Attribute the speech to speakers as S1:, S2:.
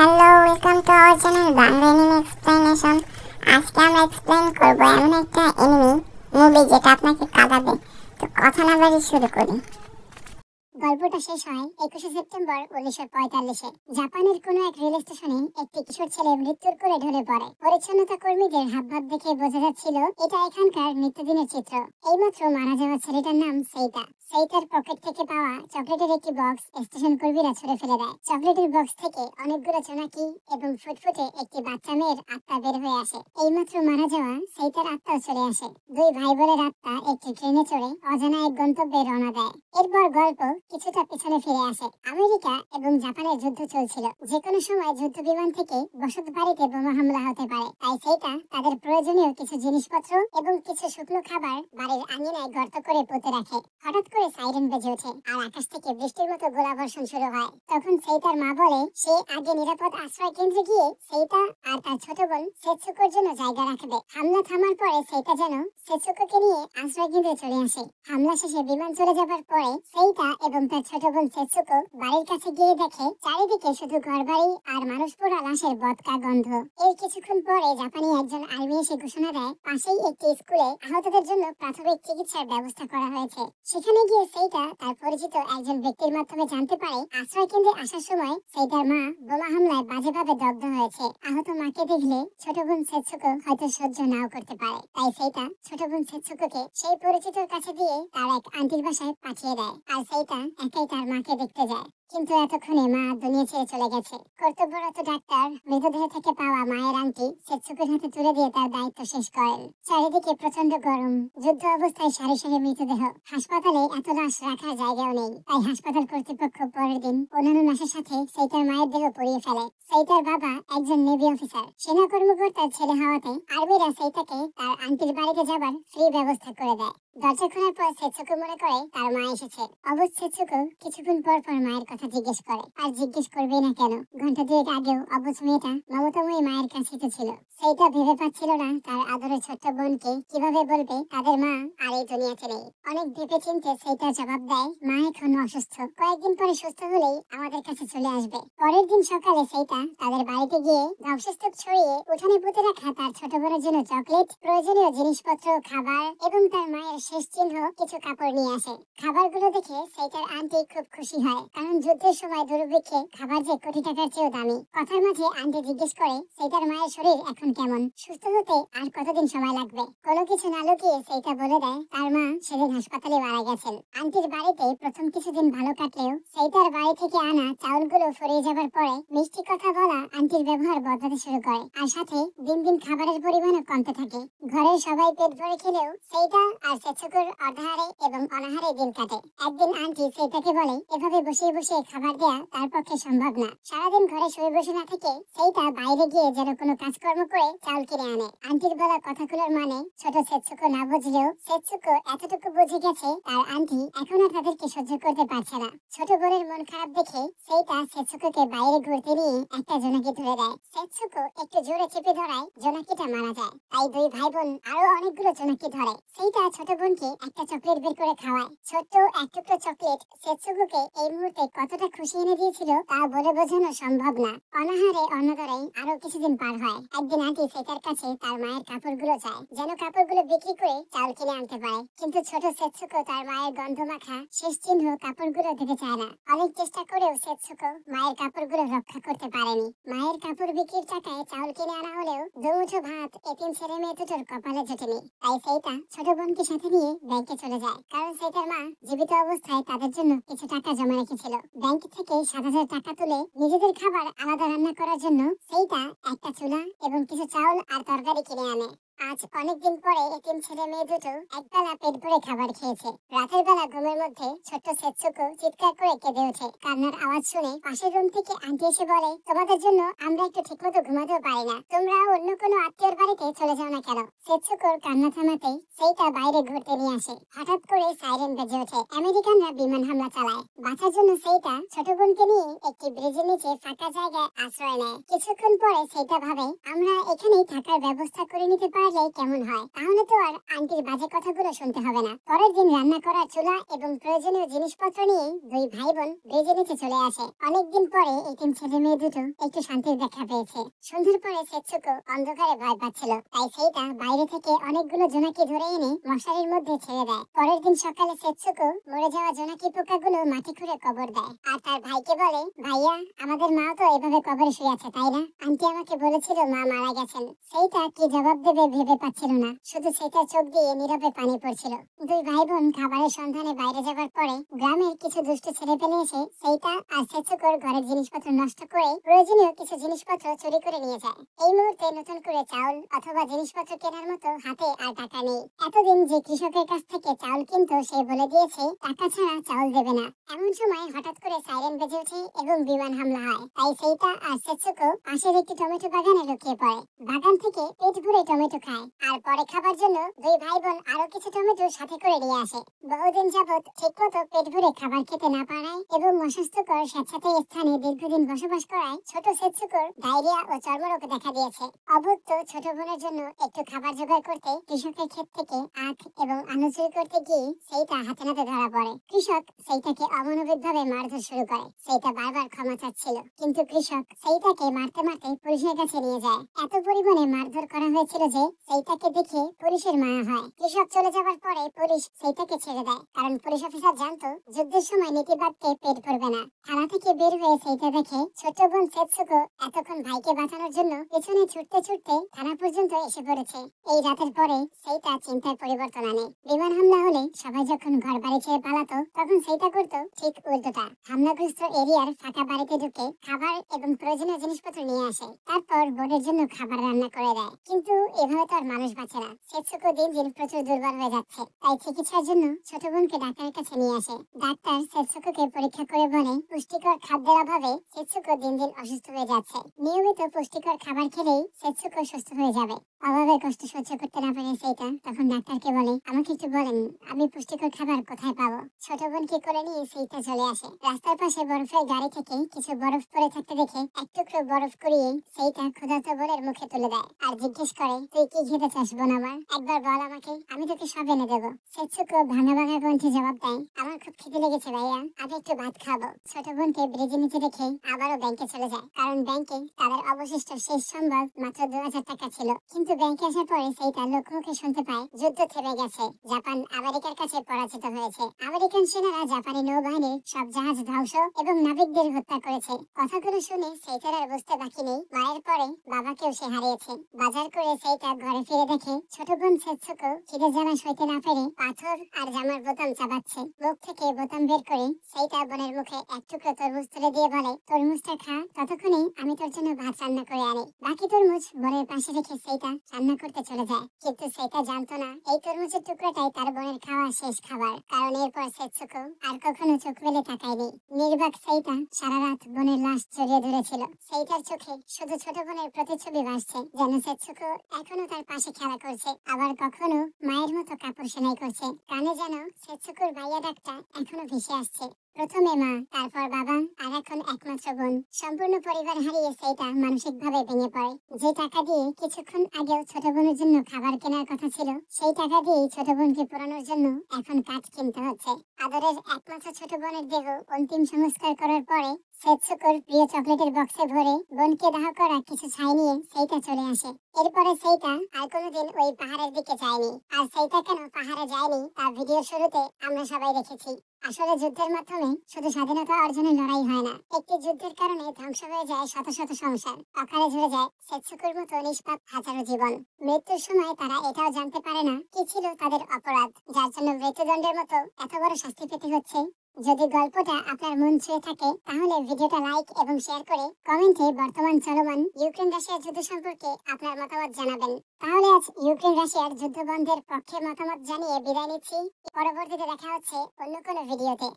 S1: Hello, welcome to our channel Bangla anime explanation. আজকে আমরা explain করবো এমন একটা এনিমে মুভি যেটা আপনাকে কাঁদাবে। তো কথা না বাড়িয়ে শুরু করি। গল্পটা শেষ হয় 21শে সেপ্টেম্বর 1945-এ। জাপানের কোনো এক রেল স্টেশনে একটি কিশোর ছেলে মৃত্যুর কোলে ঢলে পড়ে। পরিচ্ছন্নতা কর্মীদের হাবভাব দেখে বোঝা যাচ্ছিল এটা এখানকার নিত্যদিনের চিত্র। এইমাত্র মারা যাওয়া ছেলেটার নাম সেইতা। সেইতার পকেট থেকে পাওয়া চকলেটের একটি বক্স স্টেশন কর্মীরা ছুঁড়ে ফেলে দেয়। চকলেটের বক্স থেকে অনেকগুলো জোনাকি এবং ফুটফুটে একটি বাচ্চা মেয়ের আত্মা বের হয়ে আসে। এইমাত্র মারা যাওয়া সেইতার আত্মাও চলে আসে। দুই ভাই বোনের আত্মা একটি ট্রেনে চড়ে অজানা এক গন্তব্যে রওনা দেয়। এরপর গল্প কিছুটা পিছনে ফিরে আসে। আমেরিকা এবং জাপানের যুদ্ধ চলছিল। যে কোনো সময় যুদ্ধ বিমান থেকে বসত বাড়িতে বোমা হামলা হতে পারে। তাই সেইটা তাদের প্রয়োজনীয় কিছু জিনিসপত্র এবং কিছু শুকনো খাবার বাড়ির আঙিনায় গর্ত করে পুঁতে রাখে। হঠাৎ করে সাইরেন বেজে ওঠে আর আকাশ থেকে বৃষ্টির মতো গোলাবর্ষণ শুরু হয়। তখন সেইতার মা বলে সে আগে নিরাপদ আশ্রয় কেন্দ্রে গিয়ে সেইতা আর তার ছোট বোন সেতসুকোর জন্য জায়গা রাখবে। হামলা থামার পরে সেইতা যেন সেতসুকোকে নিয়ে আশ্রয় কেন্দ্রে চলে আসে। হামলা শেষে বিমান চলে যাবার পরে সেইতা এবং তার ছোট বোন সেতসুকো বাড়ির কাছে গিয়ে দেখে চারিদিকে শুধু ঘরবাড়ি আর মানুষ পোড়া লাশের বদকা গন্ধ। এর কিছুক্ষণ পরে জাপানি একজন আর্মি এসে ঘোষণা দেয় পাশেই একটি স্কুলে আহতদের জন্য প্রাথমিক চিকিৎসার ব্যবস্থা করা হয়েছে। সেখানে গিয়ে সেইটা তার পরিচিত একজন ব্যক্তির মাধ্যমে জানতে পারে আশ্রয় কেন্দ্রে আসার সময় সেইটার মা বোমা হামলায় বাজেভাবে দগ্ধ হয়েছে। আহত মাকে দেখলে ছোট বোন সেতসুকো হয়তো সহ্য নাও করতে পারে। তাই সেইটা ছোট বোন সেতসুকোকে সেই পরিচিতর কাছে দিয়ে তার এক আন্টির বাসায় পাঠিয়ে দেয়। আর সেইটা একাই তার মাকে দেখতে যায়। কিন্তু এতক্ষণে মা দুনিয়া ছেড়ে চলে গেছে। কর্তব্যরত ডাক্তার মৃতদেহ থেকে পাওয়া মায়ের আংটি সেতসুকোর হাতে তুলে দিয়ে তার দায়িত্ব শেষ করেন। চারিদিকে প্রচন্ড গরম, যুদ্ধ অবস্থায় সারি সারি মৃতদেহ। হাসপাতালে এত লাশ রাখার জায়গাও নেই। তাই হাসপাতাল কর্তৃপক্ষ পরের দিন অন্যান্য লাশের সাথে সেইটার মায়ের দেহ পুড়িয়ে ফেলে। সেইটার বাবা একজন নেভি অফিসার। সেনা কর্মকর্তার ছেলে হওয়াতে আর্মিরা সেইটাকে তার আন্টির বাড়িতে যাবার ফ্রি ব্যবস্থা করে দেয়। দরজা খোলার পর সেতসুকো মনে করে তার মা এসেছে। অবশ্য সেতসুকো কিছুক্ষণ পর পর মায়ের কথা জিজ্ঞেস করে। আর জিজ্ঞেস করবেই না কেন, ঘন্টা দুয়েক আগেও অবুঝ মেয়েটা মমতাময়ী মায়ের কাছেই তো ছিল। সেইটা ভেবে পাচ্ছিল না তার আদরের ছোট্ট বোনকে কিভাবে বলবে তাদের মা আর এই দুনিয়াতে নেই। অনেক ভেবে চিন্তে সেইটা জবাব দেয় মা এখন অসুস্থ, কয়েকদিন পরে সুস্থ হলেই আমাদের কাছে চলে আসবে। পরের দিন সকালে সেইটা তাদের বাড়িতে গিয়ে ধ্বংসস্তূপ ছড়িয়ে উঠানে পুঁতে রাখা তার ছোট বোনের জন্য চকলেট, প্রয়োজনীয় জিনিসপত্র, খাবার এবং তার মায়ের শেষ চিহ্ন কিছু কাপড় নিয়ে আসে। খাবারগুলো দেখে সেইটার আন্টি খুব খুশি হয়, কারণ যুদ্ধের সময় দুর্ভিক্ষে খাবার যে কোটি টাকার চেয়েও দামি। কথার মাঝে আন্টি জিজ্ঞেস করে সেইটার মায়ের শরীর এখন কেমন, সুস্থ হতে আর কতদিন সময় লাগবে। কোনো কিছু না লুকিয়ে সেইটা বলে দেয় তার মা সেদিন হাসপাতালে মারা গেছেন। আন্টির বাড়িতে প্রথম কিছুদিন ভালো কাটলেও সেইটার বাড়ি থেকে আনা চাউলগুলো ফুরিয়ে যাবার পরে মিষ্টি কথা বলা আন্টির ব্যবহার বদলাতে শুরু করে। আর সাথে দিন দিন খাবারের পরিমাণও কমতে থাকে। ঘরের সবাই পেট ভরে খেলেও সেইটা আর সেতসুকোর অর্ধাহারে এবং অনাহারে দিন কাটে। একদিন আন্টি সেইটাকে বলে এভাবে বসিয়ে বসিয়ে খাবার দেয়া তার পক্ষে সম্ভব না। সারাদিন ঘরে শুয়ে বসে না থেকে সেইটা বাইরে গিয়ে যেন কোনো কাজকর্ম করে চাউল কিনে আনে। আন্টির বলা কথাগুলোর মানে ছোট সেতসুকো না বুঝলেও সেতসুকো এতটুকু বুঝে গেছে তার আন্টি এখন আর তাদেরকে সহ্য করতে পারছে না। ছোট বোনের মন খারাপ দেখে সেইটা সেতসুকোকে বাইরে ঘুরতে নিয়ে একটা জোনাকি ধরে দেয়। সেতসুকো একটু জোরে চেপে ধরায় জোনাকিটা মারা যায়। তাই দুই ভাই বোন আরো অনেকগুলো জোনাকি ধরে। সেইটা ছোট বোনকে একটা চকলেট বের করে খাওয়ায়। ছোট্ট এক টুকরো চকলেট সেতসুকোকে এই মুহূর্তে কতটা খুশি এনে দিয়েছিল তা বলে বোঝানো সম্ভব না। অনাহারে অন্নদরে আরো কিছুদিন পার হয়। একদিন আন্টি সেইটার কাছে তার মায়ের কাপড়গুলো চায়, যেন কাপড়গুলো বিক্রি করে চাউল কিনে আনতে পারে। কিন্তু ছোট সেতসুকো তার মায়ের গন্ধ মাখা শেষ চিহ্ন কাপড়গুলো দিতে চায় না। অনেক চেষ্টা করেও সেতসুকো মায়ের কাপড়গুলো রক্ষা করতে পারেনি। মায়ের কাপড় বিক্রির টাকায় চাউল কিনে আনা হলেও দুমুঠো ভাত এতিম ছেলে মেয়ে দুটোর কপালে জোটেনি। তাই সেইটা ছোট বোনকে সাথে নিয়ে ব্যাংকে চলে যায়, কারণ সেইটার মা জীবিত অবস্থায় তাদের জন্য কিছু টাকা জমা রেখেছিল। ব্যাংক থেকে 7,000 টাকা তুলে নিজেদের খাবার আলাদা রান্না করার জন্য সেইটা একটা চুলা এবং কিছু চাউল আর তরকারি কিনে আনে। আজ অনেকদিন পরে এতিম ছেলে মেয়ে দুটো একবেলা পেট ভরে খাবার খেয়েছে। রাতের বেলা ঘুমের মধ্যে ছোট্ট সেতসুকো চিৎকার করে কেঁদে ওঠে। কান্নার আওয়াজ শুনে পাশের রুম থেকে আন্টি এসে বলে তোমাদের জন্য আমরা একটু ঠিকমতো ঘুমাতেও পারি না, তোমরা অন্য কোনো আত্মীয়র বাড়িতে চলে যাও না কেন। সেতসুকোর কান্না থামাতেই সেইটা বাইরে ঘুরতে নিয়ে আসে। হঠাৎ করে সাইরেন বেজে ওঠে। আমেরিকানরা বিমান হামলা চালায়। বাঁচার জন্য সেইটা ছোট বোনকে নিয়ে একটি ব্রিজের নিচে ফাঁকা জায়গায় আশ্রয় নেয়। কিছুক্ষণ পরে সেইটা ভাবে আমরা এখানেই থাকার ব্যবস্থা করে নিতে পারি, পারলে কেমন হয়, তাহলে তো আর আন্টির বাজে কথাগুলো শুনতে হবে না। পরের দিন রান্না করার চুলা এবং প্রয়োজনীয় জিনিসপত্র নিয়ে দুই ভাই বোন ব্রিজের নিচে চলে আসে। অনেকদিন পরে এতিম ছেলে মেয়ে দুটো একটু শান্তির দেখা পেয়েছে। সন্ধ্যার পরে সেতসুকো অন্ধকারে ভয় পাচ্ছিল, তাই সেইটা বাইরে থেকে অনেকগুলো জোনাকি ধরে এনে মশারির মধ্যে ছেড়ে দেয়। পরের দিন সকালে সেতসুকো মরে যাওয়া জোনাকি পোকাগুলো মাটি খুঁড়ে কবর দেয় আর তার ভাইকে বলে, ভাইয়া আমাদের মাও তো এভাবে কবরে শুয়ে আছে তাই না? আন্টি আমাকে বলেছিল মা মারা গেছেন। সেইটা কি জবাব দেবে ভেবে পাচ্ছিল না, শুধু সেইটার চোখ দিয়ে নীরবে পানি পড়ছিল। দুই ভাই বোন খাবারের সন্ধানে বাইরে যাবার পরে গ্রামের কিছু দুষ্ট ছেলে পেলে এসে সেইটা আর সেতসুকোর ঘরের জিনিসপত্র নষ্ট করে প্রয়োজনীয় কিছু জিনিসপত্র চুরি করে নিয়ে যায়। এই মুহূর্তে নতুন করে চাউল অথবা জিনিসপত্র কেনার মতো হাতে আর টাকা নেই। এতদিন যে কৃষকের কাছ থেকে চাউল কিনতো সে বলে দিয়েছে টাকা ছাড়া চাউল দেবে না। এমন সময় হঠাৎ করে সাইরেন বেজে ওঠে এবং বিমান হামলা হয়। তাই সেইটা আর সেতসুকো পাশের একটি টমেটো বাগানে লুকিয়ে পড়ে। বাগান থেকে পেট ভরে টমেটো খায় আর পরে খাবার জন্য দুই ভাই বোন আরো কিছু টমেটো সাথে করে নিয়ে আসে। বহুদিন যাবৎ ঠিকমতো পেট ভরে খাবার খেতে না পারায় এবং অস্বাস্থ্যকর স্যাঁতস্যাঁতে স্থানে দীর্ঘদিন বসবাস করায় ছোট সেতসুকোর ডায়রিয়া ও চর্মরোগ দেখা দিয়েছে। অভুক্ত ছোট বোনের জন্য একটু খাবার জোগাড় করতে কৃষকের ক্ষেত থেকে আখ এবং আলু চুরি করতে গিয়ে সেইটা হাতে নাতে ধরা পড়ে। কৃষক সেইটাকে অমানবিকভাবে মারধর শুরু করে। সেইটা বারবার ক্ষমা চাচ্ছিল, কিন্তু কৃষক সেইটাকে মারতে মারতে পুলিশের কাছে নিয়ে যায়। এত পরিমাণে মারধর করা হয়েছিল যে সেইটাকে দেখে পুলিশের মায়া হয়। কৃষক চলে যাবার পরে পুলিশ সেইটাকে ছেড়ে দেয়, কারণ পুলিশ অফিসার জানতো যুদ্ধের সময় নীতিবাদকে পেট ভরবে না। থানা থেকে বের হয়ে সেইটা দেখে ছোট বোন সেতসুকো এতক্ষণ ভাইকে বাঁচানোর জন্য পেছনে ছুটতে ছুটতে থানা পর্যন্ত এসে পড়েছে। এই রাতের পরে সেইটা চিন্তার পরিবর্তন আনে। বিমান হামলা হলে সবাই যখন ঘর বাড়ি ছেড়ে পালাতো তখন সেইটা করতো ঠিক উল্টোটা। হামলাগ্রস্ত এরিয়ার ফাঁকা বাড়িতে ঢুকে খাবার এবং প্রয়োজনীয় জিনিসপত্র নিয়ে আসে, তারপর বোনের জন্য খাবার রান্না করে দেয়। কিন্তু এভাবে তো আর মানুষ বাঁচে না। সেতসুকো দিন দিন প্রচুর দুর্বল হয়ে যাচ্ছে, তাই চিকিৎসার জন্য ছোট বোনকে ডাক্তারের কাছে নিয়ে আসে। ডাক্তার সেতসুকোকে পরীক্ষা করে বলে পুষ্টিকর খাদ্যের অভাবে সেতসুকো দিন দিন অসুস্থ হয়ে যাচ্ছে। নিয়মিত পুষ্টিকর খাবার খেলেই সেতসুকো সুস্থ হয়ে যাবে। অভাবের কষ্ট সহ্য করতে না পারে সেইটা তখন ডাক্তারকে বলে, আমাকে একটু বলেন আমি পুষ্টিকর খাবার কোথায় পাবো? ছোট বোনকে কোলে নিয়ে সেইটা চলে আসে। রাস্তার পাশে বরফের গাড়ি থেকে কিছু বরফ পড়ে থাকতে দেখে এক টুকরো বরফ কুড়িয়ে সেইটা ক্ষুধার্ত বোনের মুখে তুলে দেয় আর জিজ্ঞেস করে, তুই কি খেতে চাস বোন আমার? একবার বল আমাকে, আমি তোকে সব এনে দেবো। সেতসুকো ভাঙা ভাঙা কণ্ঠে জবাব দেয়, আমার খুব খিদে লেগেছে ভাইয়া, আমি একটু ভাত খাবো। ছোট বোনকে ব্রিজের নিচে রেখে আবারও ব্যাংকে চলে যায়, কারণ ব্যাংকে তাদের অবশিষ্ট শেষ সম্বল মাত্র 2000 টাকা ছিল। কিন্তু ব্যাংকে আসার পরে সেইটা লোকমুখে শুনতে পায় যুদ্ধ থেমে গেছে, জাপান আমেরিকার কাছে পরাজিত হয়েছে। আমেরিকান সেনারা জাপানি নৌবাহিনীর সব জাহাজ ধ্বংস এবং নাবিকদের হত্যা করেছে। কথাগুলো শুনে সেইটার আর বুঝতে বাকি নেই মায়ের পরে বাবাকেও সে হারিয়েছে। বাজার করে সেইটা ঘরে ফিরে দেখে ছোট বোন সেতসুকো খিদে জ্বালা সইতে না পেরে পাথর আর জামার বোতাম চাবাচ্ছে। মুখ থেকে বোতাম বের করে সেইটা বোনের মুখে এক টুকরো তরমুজ তুলে দিয়ে বলে, তরমুজটা খা, ততক্ষণে আমি তোর জন্য ভাত রান্না করে আনি। বাকি তরমুজ বোনের পাশে রেখে সেইটা রান্না করতে চলে যায়। কিন্তু সেইটা জানতো না এই তরমুজের টুকরোটাই তার বোনের খাওয়া শেষ খাবার, কারণ এরপর সেতসুকো আর কখনো চোখ মেলে তাকায়নি। নির্বাক সেইটা সারা রাত বোনের লাশ জড়িয়ে ধরেছিল। সেইটার চোখে শুধু ছোট বোনের প্রতিচ্ছবি ভাসছে, যেন সেতসুকো এখনো তার পাশে খেলা করছে, আবার কখনো মায়ের মতো কাপড় সেলাই করছে। কানে যেন সেতসুকোর ভাইয়া ডাকটা এখনো ভেসে আসছে। প্রথমে মা, তারপর বাবা, আর এখন একমাত্র বোন। সম্পূর্ণ পরিবার হারিয়ে সেইটা মানসিক ভাবে ভেঙে পড়ে। যে টাকা দিয়ে কিছুক্ষণ আগেও ছোট বোনের জন্য খাবার কেনার কথা ছিল, সেই টাকা দিয়েই ছোট বোনকে পোড়ানোর জন্য এখন কাঠ কিনতে হচ্ছে। আদরের একমাত্র ছোট বোনের দেহ অন্তিম সংস্কার করার পরে সেতসুকোর প্রিয় চকলেটের বক্সে ভরে বোনকে দাহ করা কিছু ছাই নিয়ে সেইটা চলে আসে। এরপরে সেইটা আর কোনোদিন ওই পাহাড়ের দিকে যায়নি। আর সেইটা কেন পাহাড়ে যায়নি তা ভিডিওর শুরুতে আমরা সবাই দেখেছি। আসলে যুদ্ধের মাধ্যমে শুধু স্বাধীনতা অর্জনের লড়াই হয় না, একটি যুদ্ধের কারণে ধ্বংস হয়ে যায় শত শত সংসার, অকালে ঝরে যায় সেতসুকোর মতো নিষ্পাপ হাজারো জীবন। মৃত্যুর সময় তারা এটাও জানতে পারে না কি ছিল তাদের অপরাধ, যার জন্য মৃত্যুদণ্ডের মতো এত বড় শাস্তি পেতে হচ্ছে। যদি গল্পটা আপনার মন ছুঁয়ে থাকে তাহলে ভিডিওটা লাইক এবং শেয়ার করে কমেন্টে বর্তমান চলমান ইউক্রেন রাশিয়ার যুদ্ধ সম্পর্কে আপনার মতামত জানাবেন। তাহলে আজ ইউক্রেন রাশিয়ার যুদ্ধ বন্ধের পক্ষে মতামত জানিয়ে বিদায় নিচ্ছি। পরবর্তীতে দেখা হচ্ছে অন্য কোনো ভিডিওতে।